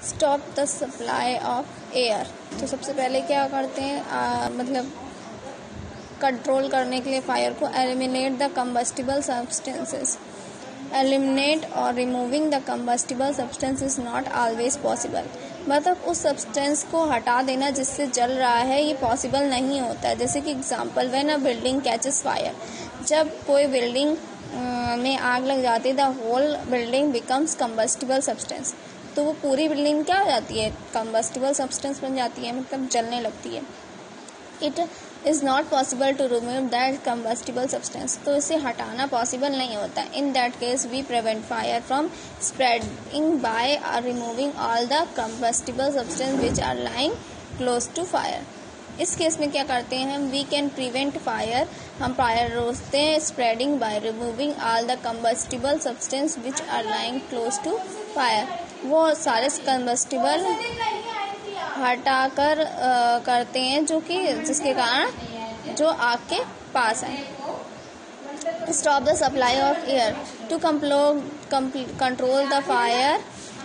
Stop the supply of air. तो सबसे पहले क्या करते हैं, मतलब कंट्रोल करने के लिए फायर को, eliminate the combustible substances. Eliminate और removing the combustible substance is not always possible. मतलब उस सब्सटेंस को हटा देना जिससे जल रहा है, ये पॉसिबल नहीं होता है। जैसे कि example, when a building catches fire, जब कोई बिल्डिंग में आग लग जाती है, the whole building becomes combustible substance. तो वो पूरी बिल्डिंग क्या हो जाती है, कंबस्टिबल सब्सटेंस बन जाती है, मतलब जलने लगती है। It is not possible to remove that combustible substance. तो इसे हटाना पॉसिबल नहीं होता। In that case we prevent fire from spreading by removing all the combustible substance which are lying close to fire. इस केस में क्या करते हैं हम, वी कैन प्रिवेंट फायर, हम फायर रोकते हैं, spreading by removing all the combustible substance which are lying close to fire. वो सारे कंबस्टिबल हटाकर करते हैं जो कि जिसके कारण जो आग के पास है। Stop the supply of air to control the fire.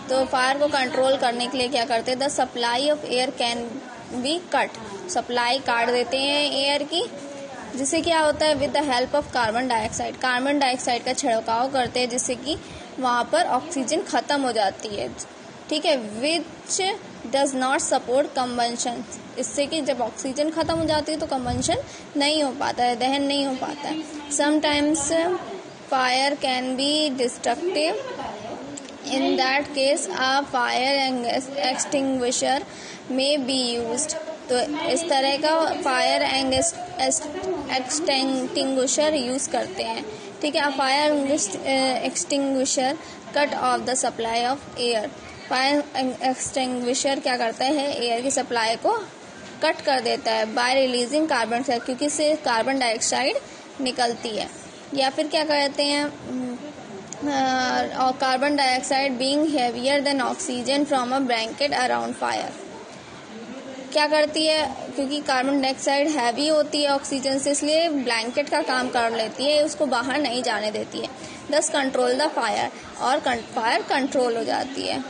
तो फायर को कंट्रोल करने के लिए क्या करते हैं, the supply of air can be cut. Supply काट देते हैं एयर की, जिससे क्या होता है, with the help of carbon dioxide. Carbon dioxide का छिड़काव करते हैं जिससे कि वहां पर ऑक्सीजन खत्म हो जाती है, ठीक है, which does not support combustion. इससे कि जब ऑक्सीजन खत्म हो जाती है तो कंबंशन नहीं हो पाता है, दहन नहीं हो पाता है। Sometimes fire can be destructive, in that case a fire extinguisher may be used. तो इस तरह का फायर एक्सटिंग्विशर यूज करते हैं, ठीक है। Fire extinguisher cut off the supply of air. Fire extinguisher क्या करता है, एयर की सप्लाई को कट कर देता है बाय रिलीजिंग कार्बन डाइऑक्साइड, क्योंकि इससे कार्बन डाइऑक्साइड निकलती है। या फिर क्या करते हैं, carbon dioxide being heavier than oxygen from a blanket around fire. क्या करती है, क्योंकि कार्बन डाइऑक्साइड हैवी होती है ऑक्सीजन से, इसलिए ब्लैंकेट का काम कर लेती है, उसको बाहर नहीं जाने देती है। दस कंट्रोल द फायर, और फायर कंट्रोल हो जाती है,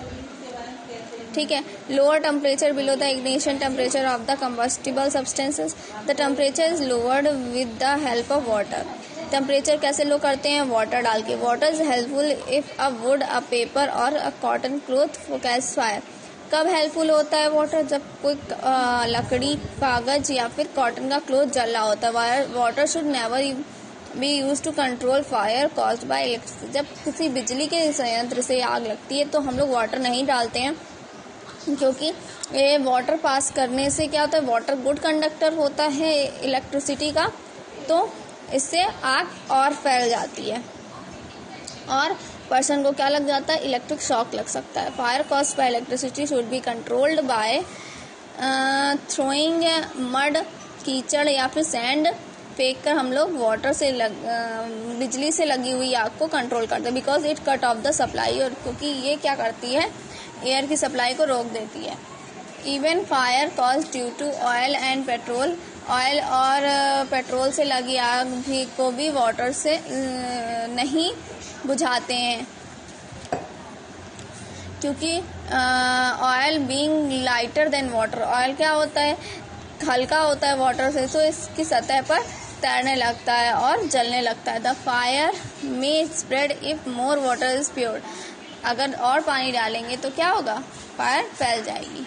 ठीक है। Lower temperature below the ignition temperature of the combustible substances. The temperature is lowered with the help of water. Temperature कैसे लो करते हैं, वाटर डाल के। Water is helpful if a wood, a paper और a cotton cloth catch fire. कब helpful होता है water, जब कोई लकड़ी, कागज या फिर कॉटन का क्लॉथ जल रहा होता है। Water should never be use to control fire caused by electricity. जब किसी बिजली के संयंत्र से आग लगती है तो हम लोग वाटर नहीं डालते हैं, क्योंकि ये वाटर पास करने से क्या होता है, वाटर गुड कंडक्टर होता है इलेक्ट्रिसिटी का, तो इससे आग और फैल जाती है और पर्सन को क्या लग जाता है, इलेक्ट्रिक शॉक लग सकता है। Fire caused by electricity should be controlled by throwing mud, कीचड़ या फिर सैंड फेंक कर हम लोग वाटर से बिजली से लगी हुई आग को कंट्रोल करते हैं, because it cut off the supply. और क्योंकि ये क्या करती है, एयर की सप्लाई को रोक देती है। Even fire cause due to oil and petrol. Oil और पेट्रोल से लगी आग को भी वाटर से नहीं बुझाते हैं, क्योंकि oil being lighter than water. Oil क्या होता है, हल्का होता है वाटर से, तो इसकी सतह पर तैरने लगता है और जलने लगता है। The fire may spread if more water is pure. अगर और पानी डालेंगे तो क्या होगा, फायर फैल जाएगी।